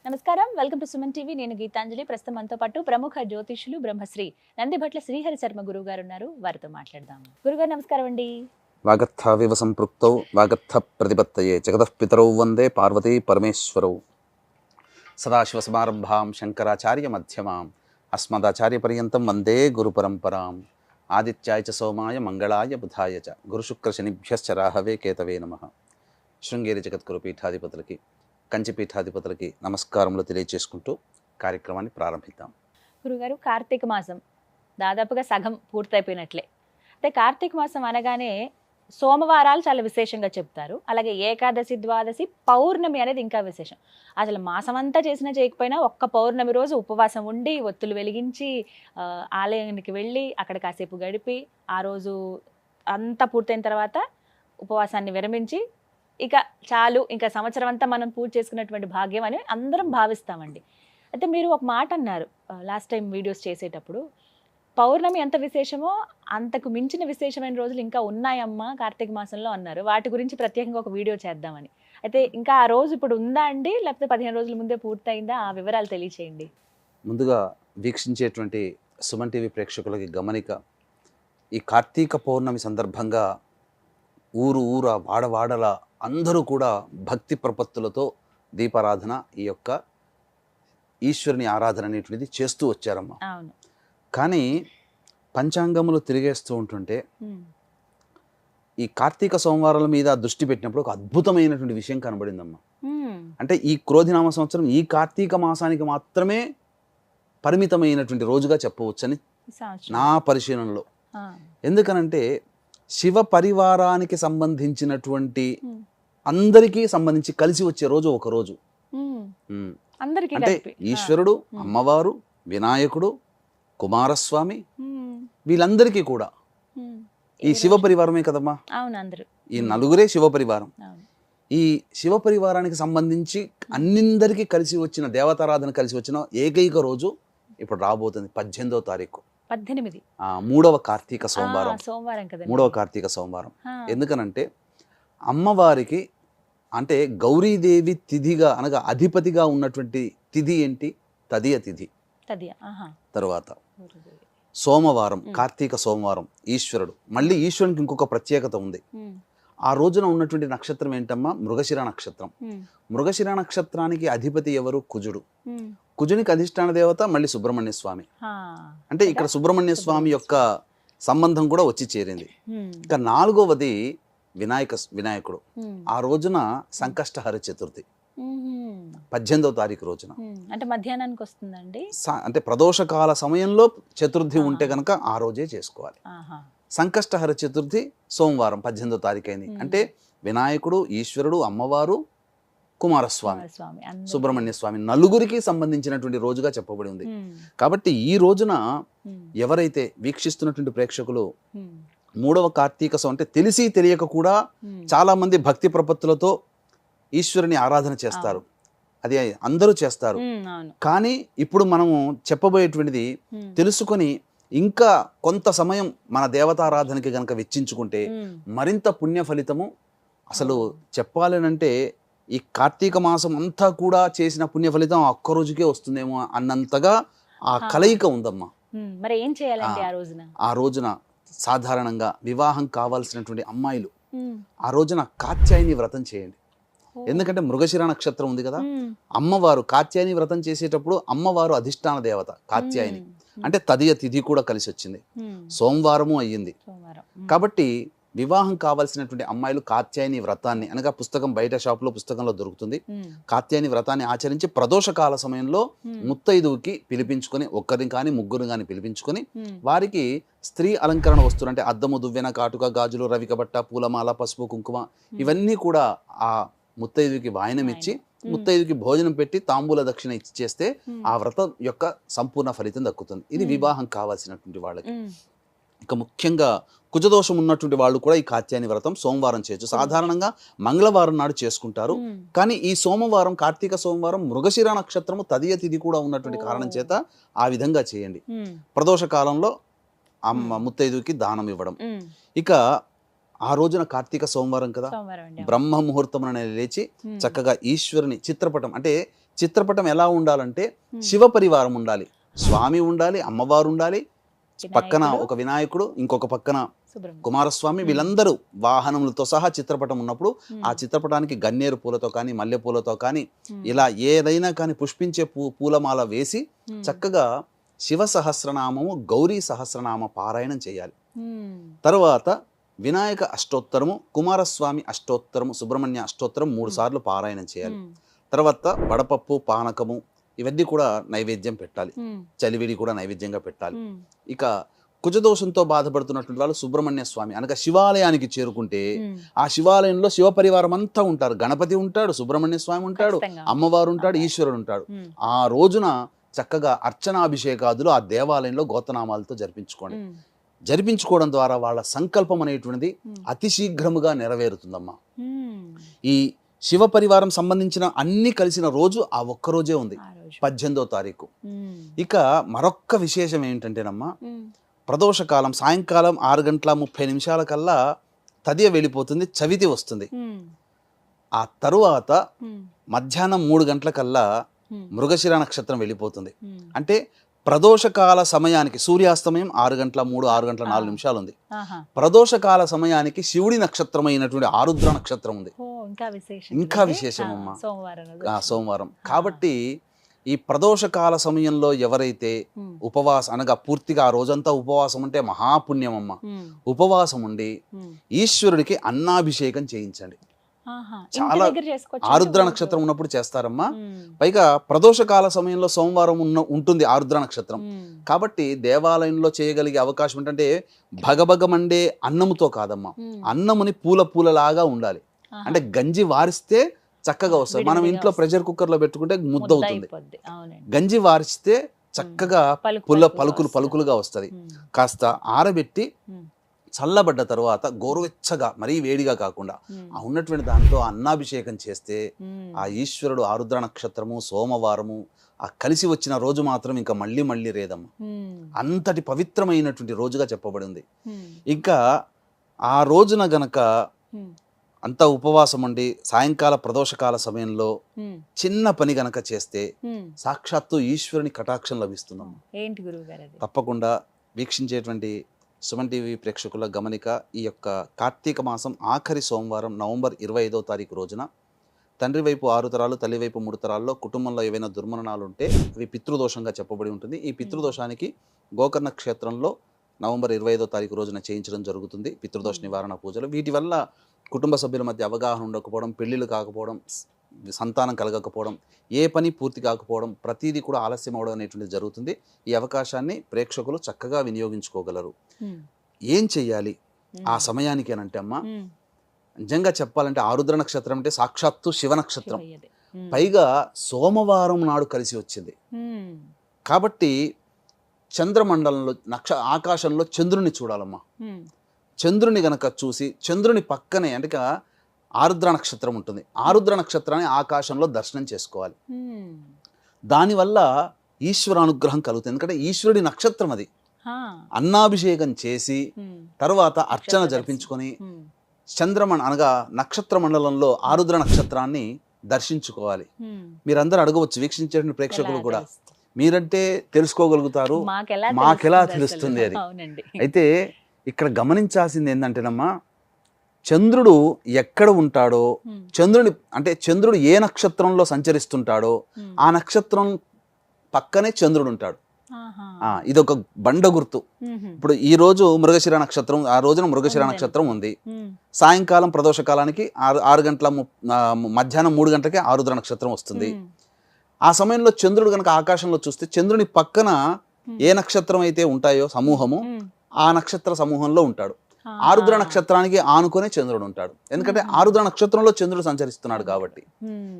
నమస్కారం, welcome to Suman TV. నేను గీతాంజలి. ప్రస్తుతం మనతో పాటు ప్రముఖ జ్యోతిష్యులు బ్రహ్మశ్రీ నందిభట్ల శ్రీహరి శర్మ గురువు గారు ఉన్నారు. వారితో మాట్లాడదాం. గురుగారు నమస్కారం అండి. వాగర్థావివ సంపృక్తౌ వాగర్థ ప్రతిపత్తయే జగతః పితరౌ వందే పార్వతీ పరమేశ్వరౌ. సదాశివసమారంభాం శంకరాచార్య మధ్యమాం అస్మదాచార్యపర్యంతం వందే గురుపరంపరాం. ఆదిత్యాయ చ సోమాయ మంగళాయ బుధాయ చ గురుశుక్రశనిభ్యశ్చ రాహవే కేతవే నమః. శృంగేరి జగద్గురు పీఠాధిపతులకి, కంచి పీఠాధిపతులకి నమస్కారములు తెలియజేసుకుంటూ కార్యక్రమాన్ని ప్రారంభిద్దాం. గురుగారు, కార్తీక మాసం దాదాపుగా సగం పూర్తయిపోయినట్లే. అంటే కార్తీక మాసం అనగానే సోమవారాలు చాలా విశేషంగా చెప్తారు. అలాగే ఏకాదశి, ద్వాదశి, పౌర్ణమి అనేది ఇంకా విశేషం. అసలు మాసం అంతా చేసినా చేయకపోయినా ఒక్క పౌర్ణమి రోజు ఉపవాసం ఉండి ఒత్తులు వెలిగించి ఆలయానికి వెళ్ళి అక్కడ కాసేపు గడిపి ఆ రోజు అంతా పూర్తయిన తర్వాత ఉపవాసాన్ని విరమించి ఇక చాలు, ఇంకా సంవత్సరం అంతా మనం పూజ చేసుకున్నటువంటి భాగ్యం అని అందరం భావిస్తామండి. అయితే మీరు ఒక మాట అన్నారు లాస్ట్ టైం వీడియోస్ చేసేటప్పుడు, పౌర్ణమి ఎంత విశేషమో అంతకు మించిన విశేషమైన రోజులు ఇంకా ఉన్నాయమ్మా కార్తీక మాసంలో అన్నారు. వాటి గురించి ప్రత్యేకంగా ఒక వీడియో చేద్దామని. అయితే ఇంకా ఆ రోజు ఇప్పుడు ఉందా అండి, లేకపోతే 15 రోజుల ముందే పూర్తయిందా? ఆ వివరాలు తెలియచేయండి. ముందుగా వీక్షించేటువంటి సుమన్ టీవీ ప్రేక్షకులకి గమనిక, ఈ కార్తీక పౌర్ణమి సందర్భంగా ఊరు వాడవాడల అందరూ కూడా భక్తి ప్రపత్తులతో దీపారాధన, ఈ యొక్క ఈశ్వరుని ఆరాధన అనేటువంటిది చేస్తూ వచ్చారమ్మా. అవును. కానీ పంచాంగములు తిరిగేస్తూ ఉంటుంటే ఈ కార్తీక సోమవారాల మీద దృష్టి పెట్టినప్పుడు ఒక అద్భుతమైనటువంటి విషయం కనబడిందమ్మా. అంటే ఈ క్రోధినామ సంవత్సరం ఈ కార్తీక మాసానికి మాత్రమే పరిమితమైనటువంటి రోజుగా చెప్పవచ్చని నా పరిశీలనలో. ఎందుకనంటే శివ పరివారానికి సంబంధించినటువంటి అందరికీ సంబంధించి కలిసి వచ్చే రోజు ఒక రోజు. అంటే ఈశ్వరుడు, అమ్మవారు, వినాయకుడు, కుమారస్వామి, వీళ్ళందరికీ కూడా ఈ శివ పరివారమే కదమ్మా. ఈ నలుగురే శివ పరివారం. ఈ శివ పరివారానికి సంబంధించి అన్నిందరికీ కలిసి వచ్చిన దేవతారాధన కలిసి వచ్చిన ఏకైక రోజు ఇప్పుడు రాబోతుంది 18వ తారీఖు, 3వ కార్తీక సోమవారం. 3వ కార్తీక సోమవారం. ఎందుకనంటే అమ్మవారికి అంటే గౌరీదేవి తిథిగా అనగా అధిపతిగా ఉన్నటువంటి తిథి ఏంటి? తదియ తిథి. తర్వాత సోమవారం, కార్తీక సోమవారం ఈశ్వరుడు. మళ్ళీ ఈశ్వరునికి ఇంకొక ప్రత్యేకత ఉంది. ఆ రోజున ఉన్నటువంటి నక్షత్రం ఏంటమ్మా? మృగశిర నక్షత్రం. మృగశిర నక్షత్రానికి అధిపతి ఎవరు? కుజుడు. కుజునికి అధిష్టాన దేవత మళ్ళీ సుబ్రహ్మణ్య స్వామి. అంటే ఇక్కడ సుబ్రహ్మణ్య స్వామి యొక్క సంబంధం కూడా వచ్చి చేరింది. ఇక 4వది వినాయకుడు. ఆ రోజున సంకష్టహర చతుర్థి, 18వ తారీఖు రోజున. అంటే మధ్యాహ్నానికి వస్తుందండి. అంటే ప్రదోషకాల సమయంలో చతుర్థి ఉంటే కనుక ఆ రోజే చేసుకోవాలి. సంకష్టహర చతుర్థి సోమవారం 18వ తారీఖు అయింది. అంటే వినాయకుడు, ఈశ్వరుడు, అమ్మవారు, కుమారస్వామి, సుబ్రహ్మణ్య స్వామి నలుగురికి సంబంధించినటువంటి రోజుగా చెప్పబడి ఉంది. కాబట్టి ఈ రోజున ఎవరైతే వీక్షిస్తున్నటువంటి ప్రేక్షకులు 3వ కార్తీక అంటే తెలిసి తెలియక కూడా చాలా మంది భక్తి ప్రపత్తులతో ఈశ్వరుని ఆరాధన చేస్తారు. అది అందరూ చేస్తారు. కానీ ఇప్పుడు మనము చెప్పబోయేటువంటిది తెలుసుకొని ఇంకా కొంత సమయం మన దేవతారాధనకి గనక వెచ్చించుకుంటే మరింత పుణ్య ఫలితము. అసలు చెప్పాలనంటే ఈ కార్తీక మాసం అంతా కూడా చేసిన పుణ్య ఫలితం ఒక్క రోజుకే వస్తుందేమో అన్నంతగా ఆ కలయిక ఉందమ్మా. మరి ఏం చేయాలంటే ఆ రోజున సాధారణంగా వివాహం కావాల్సినటువంటి అమ్మాయిలు ఆ రోజున కాత్యాయని వ్రతం చేయండి. ఎందుకంటే మృగశిర నక్షత్రం ఉంది కదా, అమ్మవారు కాత్యాయని వ్రతం చేసేటప్పుడు అమ్మవారు అధిష్టాన దేవత కాత్యాయని. అంటే తదియ తిథి కూడా కలిసి వచ్చింది, సోమవారము అయ్యింది. కాబట్టి వివాహం కావాల్సినటువంటి అమ్మాయిలు కాత్యాయని వ్రతాన్ని అనగా పుస్తకం బయట షాపులో పుస్తకంలో దొరుకుతుంది. కాత్యాయని వ్రతాన్ని ఆచరించి ప్రదోషకాల సమయంలో ముత్తైదువుకి పిలిపించుకొని, ఒక్కరిని కానీ ముగ్గురు కానీ పిలిపించుకొని వారికి స్త్రీ అలంకరణ వస్తువులు అంటే అద్దము, దువ్వెన, కాటుక, గాజులు, రవిక బట్ట, పూలమాల, పసుపు, కుంకుమ ఇవన్నీ కూడా ఆ ముత్తైదుకి వాయనం ఇచ్చి ముత్తైదుకి భోజనం పెట్టి తాంబూల దక్షిణ ఇచ్చి చేస్తే ఆ వ్రతం యొక్క సంపూర్ణ ఫలితం దక్కుతుంది. ఇది వివాహం కావాల్సినటువంటి వాళ్ళకి. ఇక ముఖ్యంగా కుజదోషం ఉన్నటువంటి వాళ్ళు కూడా ఈ కాత్యాయని వ్రతం సోమవారం చేయొచ్చు. సాధారణంగా మంగళవారం నాడు చేసుకుంటారు. కానీ ఈ సోమవారం, కార్తీక సోమవారం మృగశిర నక్షత్రము తదియ తిథి కూడా ఉన్నటువంటి కారణం చేత ఆ విధంగా చేయండి. ప్రదోష కాలంలో ముత్తైదుకి దానం ఇవ్వడం. ఇక ఆ రోజున కార్తీక సోమవారం కదా, బ్రహ్మ ముహూర్తం లేచి చక్కగా ఈశ్వరుని చిత్రపటం అంటే చిత్రపటం ఎలా ఉండాలంటే శివ పరివారం ఉండాలి, స్వామి ఉండాలి, అమ్మవారు ఉండాలి, పక్కన ఒక వినాయకుడు, ఇంకొక పక్కన కుమారస్వామి, వీళ్ళందరూ వాహనములతో సహా చిత్రపటం ఉన్నప్పుడు ఆ చిత్రపటానికి గన్నేరు పూలతో కానీ మల్లె పూలతో కానీ ఇలా ఏదైనా కానీ పుష్పించే పూలమాల వేసి చక్కగా శివ సహస్రనామము, గౌరీ సహస్రనామ పారాయణం చేయాలి. తర్వాత వినాయక అష్టోత్తరము, కుమారస్వామి అష్టోత్తరము, సుబ్రహ్మణ్య అష్టోత్తరం 3 సార్లు పారాయణం చేయాలి. తర్వాత వడపప్పు, పానకము ఇవన్నీ కూడా నైవేద్యం పెట్టాలి, చలివిడి కూడా నైవేద్యంగా పెట్టాలి. ఇక కుజదోషంతో బాధపడుతున్నటువంటి వాళ్ళు సుబ్రహ్మణ్య స్వామి అనగా శివాలయానికి చేరుకుంటే ఆ శివాలయంలో శివ పరివారం అంతా ఉంటారు. గణపతి ఉంటాడు, సుబ్రహ్మణ్య స్వామి ఉంటాడు, అమ్మవారు ఉంటాడు, ఈశ్వరుడు ఉంటాడు. ఆ రోజున చక్కగా అర్చనాభిషేకాదులు ఆ దేవాలయంలో గోతనామాలతో జరిపించుకోవడం ద్వారా వాళ్ళ సంకల్పం అనేటువంటిది అతి శీఘ్రముగా నెరవేరుతుందమ్మా. ఈ శివ పరివారం సంబంధించిన అన్ని కలిసిన రోజు ఆ ఒక్క రోజే ఉంది, 18వ తారీఖు. ఇక మరొక్క విశేషం ఏంటంటేనమ్మా, ప్రదోషకాలం సాయంకాలం 6:30 కల్లా తదియ వెళ్ళిపోతుంది, చవితి వస్తుంది. ఆ తరువాత మధ్యాహ్నం 3 గంటలకల్లా మృగశిర నక్షత్రం వెళ్ళిపోతుంది. అంటే ప్రదోషకాల సమయానికి సూర్యాస్తమయం 6:03, 6:04 ఉంది. ప్రదోషకాల సమయానికి శివుడి నక్షత్రమైనటువంటి ఆరుద్ర నక్షత్రం ఉంది. ఇంకా విశేషం అమ్మా సోమవారం. కాబట్టి ఈ ప్రదోషకాల సమయంలో ఎవరైతే ఉపవాసం అనగా పూర్తిగా ఆ రోజంతా ఉపవాసం ఉంటే మహాపుణ్యం అమ్మ. ఉపవాసం ఉండి ఈశ్వరుడికి అన్నాభిషేకం చేయించండి. చాలా ఆరుద్ర నక్షత్రం ఉన్నప్పుడు చేస్తారమ్మా. పైగా ప్రదోషకాల సమయంలో సోమవారం ఉంటుంది ఆరుద్ర నక్షత్రం. కాబట్టి దేవాలయంలో చేయగలిగే అవకాశం ఏంటంటే భగభగమండే అన్నముతో కాదమ్మా, అన్నముని పూలలాగా ఉండాలి. అంటే గంజి వారిస్తే చక్కగా వస్తుంది. మనం ఇంట్లో ప్రెషర్ కుక్కర్ లో పెట్టుకుంటే ముద్ద అవుతుంది. గంజి వారిస్తే చక్కగా పలుకులుగా వస్తుంది. కాస్త ఆరబెట్టి చల్లబడ్డ తర్వాత గోరువెచ్చగా మరీ వేడిగా కాకుండా ఆ ఉన్నటువంటి దాంట్లో అన్నాభిషేకం చేస్తే ఆ ఈశ్వరుడు ఆరుద్ర నక్షత్రము సోమవారము ఆ కలిసి వచ్చిన రోజు మాత్రం ఇంకా మళ్ళీ రేదమ్మ. అంతటి పవిత్రమైనటువంటి రోజుగా చెప్పబడి ఉంది. ఇంకా ఆ రోజున గనక అంతా ఉపవాసం ఉండి సాయంకాల ప్రదోషకాల సమయంలో చిన్న పని గనక చేస్తే సాక్షాత్తు ఈశ్వరుని కటాక్షం లభిస్తున్నాము. ఏంటి గురువుగారు? తప్పకుండా వీక్షించేటువంటి సుమన్ టీవీ ప్రేక్షకుల గమనిక, ఈ యొక్క కార్తీక మాసం ఆఖరి సోమవారం నవంబర్ 25వ తారీఖు రోజున తండ్రి వైపు 6 తరాలు తల్లి వైపు 3 తరాల్లో కుటుంబంలో ఏవైనా దుర్మరణాలు ఉంటే అవి పితృదోషంగా చెప్పబడి ఉంటుంది. ఈ పితృదోషానికి గోకర్ణ క్షేత్రంలో నవంబర్ 25వ తారీఖు రోజున చేయించడం జరుగుతుంది పితృదోష నివారణ పూజలు. వీటి వల్ల కుటుంబ సభ్యుల మధ్య అవగాహన ఉండకపోవడం, పెళ్లిళ్ళు కాకపోవడం, సంతానం కలగకపోవడం, ఏ పని పూర్తి కాకపోవడం, ప్రతిదీ కూడా ఆలస్యం అవడం అనేటువంటిది జరుగుతుంది. ఈ అవకాశాన్ని ప్రేక్షకులు చక్కగా వినియోగించుకోగలరు. ఏం చెయ్యాలి ఆ సమయానికి అని అంటే అమ్మా, నిజంగా చెప్పాలంటే ఆరుద్ర నక్షత్రం అంటే సాక్షాత్తు శివ నక్షత్రం, పైగా సోమవారం నాడు కలిసి వచ్చింది. కాబట్టి చంద్రమండలంలో ఆకాశంలో చంద్రుని చూడాలమ్మా. చంద్రుని గనక చూసి చంద్రుని పక్కనే అంటే ఆరుద్ర నక్షత్రం ఉంటుంది, ఆరుద్ర నక్షత్రాన్ని ఆకాశంలో దర్శనం చేసుకోవాలి. దానివల్ల ఈశ్వర అనుగ్రహం కలుగుతుంది. ఎందుకంటే ఈశ్వరుడి నక్షత్రం అది. అన్నాభిషేకం చేసి తర్వాత అర్చన జరిపించుకొని అనగా నక్షత్ర మండలంలో ఆరుద్ర నక్షత్రాన్ని దర్శించుకోవాలి. మీరందరూ అడగవచ్చు, వీక్షించే ప్రేక్షకులు కూడా, మీరంటే తెలుసుకోగలుగుతారు, మాకెలా తెలుస్తుంది అది. అయితే ఇక్కడ గమనించాల్సింది ఏంటంటేనమ్మా, చంద్రుడు ఎక్కడ ఉంటాడో, చంద్రుడు ఏ నక్షత్రంలో సంచరిస్తుంటాడో ఆ నక్షత్రం పక్కనే చంద్రుడు ఉంటాడు. ఇదొక బండ గుర్తు. ఇప్పుడు ఈ రోజు మృగశిర నక్షత్రం, ఆ రోజున మృగశిర నక్షత్రం ఉంది. సాయంకాలం ప్రదోష కాలానికి మధ్యాహ్నం 3 గంటలకి ఆరుద్ర నక్షత్రం వస్తుంది. ఆ సమయంలో చంద్రుడు గనక ఆకాశంలో చూస్తే చంద్రుని పక్కన ఏ నక్షత్రం అయితే ఉంటాయో సమూహము, ఆ నక్షత్ర సమూహంలో ఉంటాడు. ఆరుద్ర నక్షత్రానికి ఆనుకునే చంద్రుడు ఉంటాడు. ఎందుకంటే ఆరుద్ర నక్షత్రంలో చంద్రుడు సంచరిస్తున్నాడు కాబట్టి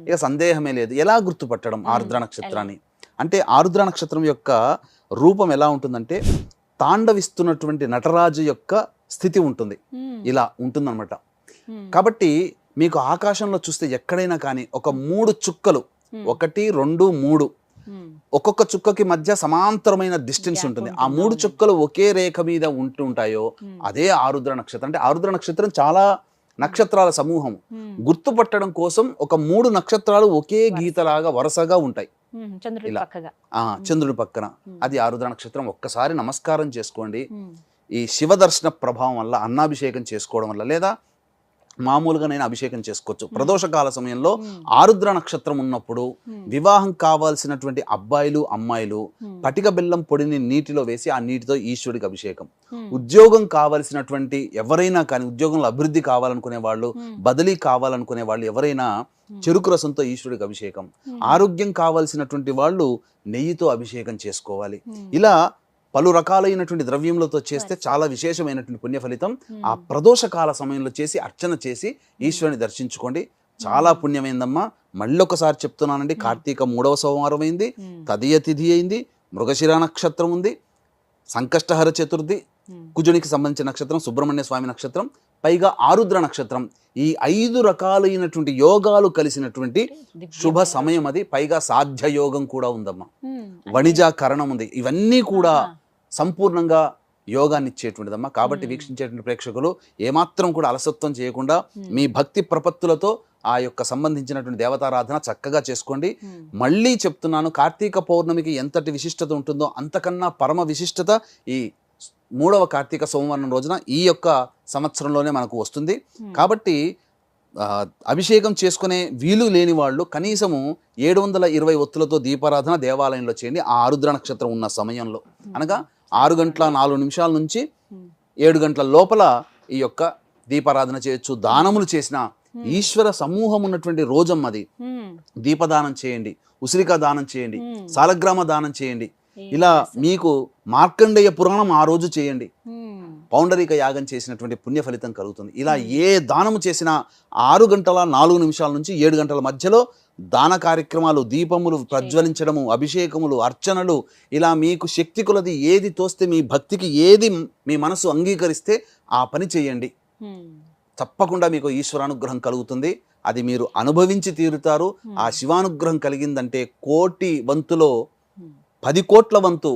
ఇక సందేహమే లేదు. ఎలా గుర్తుపట్టడం ఆరుద్ర నక్షత్రాన్ని అంటే, ఆరుద్ర నక్షత్రం యొక్క రూపం ఎలా ఉంటుందంటే తాండవిస్తున్నటువంటి నటరాజు యొక్క స్థితి ఉంటుంది, ఇలా ఉంటుందన్నమాట. కాబట్టి మీకు ఆకాశంలో చూస్తే ఎక్కడైనా కానీ ఒక 3 చుక్కలు, 1, 2, 3, ఒక్కొక్క చుక్కకి మధ్య సమాంతరమైన డిస్టెన్స్ ఉంటుంది. ఆ 3 చుక్కలు ఒకే రేఖ మీద ఉంటుంటాయో అదే ఆరుద్ర నక్షత్రం. అంటే ఆరుద్ర నక్షత్రం చాలా నక్షత్రాల సమూహం. గుర్తుపట్టడం కోసం ఒక 3 నక్షత్రాలు ఒకే గీతలాగా వరుసగా ఉంటాయి చంద్రుడి ఇలా. పక్కగా. చంద్రుడి పక్కన అది ఆరుద్ర నక్షత్రం. ఒక్కసారి నమస్కారం చేసుకోండి. ఈ శివ దర్శన ప్రభావం వల్ల అన్నాభిషేకం చేసుకోవడం వల్ల, లేదా మామూలుగా నేను అభిషేకం చేసుకోవచ్చు. ప్రదోషకాల సమయంలో ఆరుద్ర నక్షత్రం ఉన్నప్పుడు వివాహం కావాల్సినటువంటి అబ్బాయిలు అమ్మాయిలు పటిక బెల్లం పొడిని నీటిలో వేసి ఆ నీటితో ఈశ్వరుడికి అభిషేకం. ఉద్యోగం కావాల్సినటువంటి ఎవరైనా కానీ, ఉద్యోగంలో అభివృద్ధి కావాలనుకునే వాళ్ళు, బదిలీ కావాలనుకునే వాళ్ళు ఎవరైనా చెరుకు రసంతో ఈశ్వరుడికి అభిషేకం. ఆరోగ్యం కావాల్సినటువంటి వాళ్ళు నెయ్యితో అభిషేకం చేసుకోవాలి. ఇలా పలు రకాలైనటువంటి ద్రవ్యములతో చేస్తే చాలా విశేషమైనటువంటి పుణ్య ఫలితం. ఆ ప్రదోష కాల సమయంలో చేసి అర్చన చేసి ఈశ్వరుని దర్శించుకోండి. చాలా పుణ్యమైందమ్మా. మళ్ళొకసారి చెప్తున్నానండి, కార్తీక 3వ సోమవారం అయింది, తదియ తిథి అయింది, మృగశిర నక్షత్రం ఉంది, సంకష్టహర చతుర్థి, కుజునికి సంబంధించిన నక్షత్రం, సుబ్రహ్మణ్య స్వామి నక్షత్రం, పైగా ఆరుద్ర నక్షత్రం. ఈ 5 రకాలైనటువంటి యోగాలు కలిసినటువంటి శుభ సమయం అది. పైగా సాధ్య యోగం కూడా ఉందమ్మా, వణిజాకరణం ఉంది. ఇవన్నీ కూడా సంపూర్ణంగా యోగాన్ని ఇచ్చేటువంటిదమ్మా. కాబట్టి వీక్షించేటువంటి ప్రేక్షకులు ఏమాత్రం కూడా అలసత్వం చేయకుండా మీ భక్తి ప్రపత్తులతో ఆ యొక్క సంబంధించినటువంటి దేవతారాధన చక్కగా చేసుకోండి. మళ్ళీ చెప్తున్నాను, కార్తీక పౌర్ణమికి ఎంతటి విశిష్టత ఉంటుందో అంతకన్నా పరమ విశిష్టత ఈ 3వ కార్తీక సోమవారం రోజున ఈ యొక్క సంవత్సరంలోనే మనకు వస్తుంది. కాబట్టి అభిషేకం చేసుకునే వీలు లేని వాళ్ళు కనీసము 720 ఒత్తులతో దీపారాధన దేవాలయంలో చేయండి. ఆ ఆరుద్ర నక్షత్రం ఉన్న సమయంలో, అనగా 6:04 నుంచి 7 గంటల లోపల ఈ యొక్క దీపారాధన చేయొచ్చు. దానములు చేసిన ఈశ్వర సమూహం ఉన్నటువంటి రోజమ్మది. దీపదానం చేయండి, ఉసిరికా దానం చేయండి, సాలగ్రామ దానం చేయండి. ఇలా మీకు మార్కండేయ పురాణం ఆ రోజు చేయండి. పౌండరీక యాగం చేసినటువంటి పుణ్య ఫలితం కలుగుతుంది. ఇలా ఏ దానము చేసినా 6:04 నుంచి 7 గంటల మధ్యలో దాన కార్యక్రమాలు, దీపములు ప్రజ్వలించడము, అభిషేకములు, అర్చనలు, ఇలా మీకు శక్తి కొలది ఏది తోస్తే, మీ భక్తికి ఏది మీ మనసు అంగీకరిస్తే ఆ పని చేయండి. తప్పకుండా మీకు ఈశ్వరానుగ్రహం కలుగుతుంది. అది మీరు అనుభవించి తీరుతారు. ఆ శివానుగ్రహం కలిగిందంటే 1,00,00,000 వంతులో 10 కోట్ల వంతు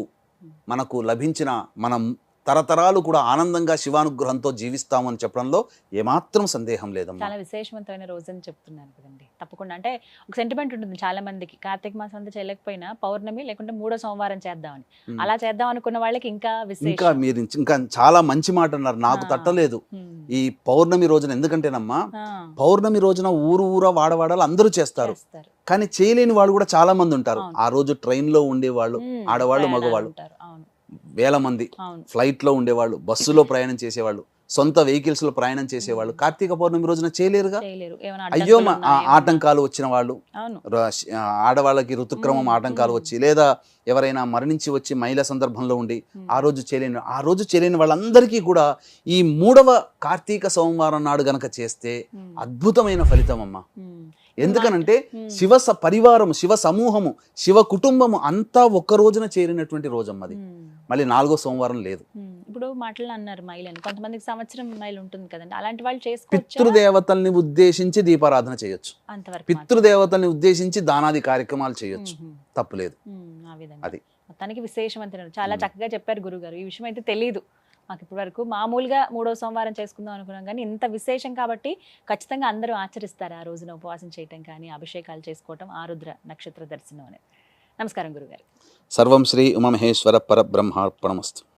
మనకు లభించిన, మనం తరతరాలు కూడా ఆనందంగా శివానుగ్రహంతో జీవిస్తామని చెప్పడంలో ఏమాత్రం సందేహం లేదమ్మా. చాలా విశేషవంతమైన రోజు అని చెప్తున్నాను కదండి. తప్పకుండా, అంటే ఒక సెంటిమెంట్ ఉంటుంది చాలా మందికి, కార్తీక మాసం అంతా చేయలేకపోయినా పౌర్ణమి లేకుంటే 3వ సోమవారం చేద్దామని. అలా చేద్దాం అనుకున్న వాళ్ళకి ఇంకా మీరు ఇంకా చాలా మంచి మాట అన్నారు, నాకు తట్టలేదు ఈ పౌర్ణమి రోజున. ఎందుకంటేనమ్మా, పౌర్ణమి రోజున ఊరా వాడవాడాలు అందరూ చేస్తారు, కానీ చేయలేని వాళ్ళు కూడా చాలా మంది ఉంటారు. ఆ రోజు ట్రైన్ లో ఉండేవాళ్ళు, ఆడవాళ్ళు మగవాళ్ళు వేల మంది, ఫ్లైట్ లో ఉండేవాళ్ళు, బస్సులో ప్రయాణం చేసేవాళ్ళు, సొంత వెహికల్స్ లో ప్రయాణం చేసేవాళ్ళు కార్తీక పౌర్ణమి రోజున చేయలేరుగా. అయ్యో ఆటంకాలు వచ్చిన వాళ్ళు, ఆడవాళ్ళకి ఋతుక్రమం ఆటంకాలు వచ్చి, లేదా ఎవరైనా మరణించి వచ్చి మహిళా సందర్భంలో ఉండి ఆ రోజు చేయలేని వాళ్ళందరికీ కూడా ఈ 3వ కార్తీక సోమవారం నాడు గనక చేస్తే అద్భుతమైన ఫలితం అమ్మా. ఎందుకనంటే శివ పరివారము, శివ సమూహము, శివ కుటుంబము అంతా ఒక్క రోజున చేరినటువంటి రోజమ్మది. మళ్ళీ 4వ సోమవారం లేదు. ఇప్పుడు మాటలు అన్నారు మైలని, కొంతమందికి సంవత్సరం మైలు ఉంటుంది కదండి, అలాంటి వాళ్ళు చేసుకోవచ్చు. పితృదేవతల్ని ఉద్దేశించి దీపారాధన చేయొచ్చు, పితృదేవతల్ని ఉద్దేశించి దానాది కార్యక్రమాలు చేయొచ్చు, తప్పులేదు. అది మొత్తానికి విశేషవంతమైన, చాలా చక్కగా చెప్పారు గురుగారు. ఈ విషయం అయితే తెలియదు మాకు ఇప్పటి వరకు. మామూలుగా 3వ సోమవారం చేసుకుందాం అనుకున్నాం, కానీ ఇంత విశేషం కాబట్టి ఖచ్చితంగా అందరూ ఆచరిస్తారు. ఆ రోజున ఉపవాసం చేయటం కానీ, అభిషేకాలు చేసుకోవటం, ఆరుద్ర నక్షత్ర దర్శనం అనేది. నమస్కారం గురుగారు. సర్వం శ్రీ ఉమామహేశ్వర పరబ్రహ్మార్పణమస్తు.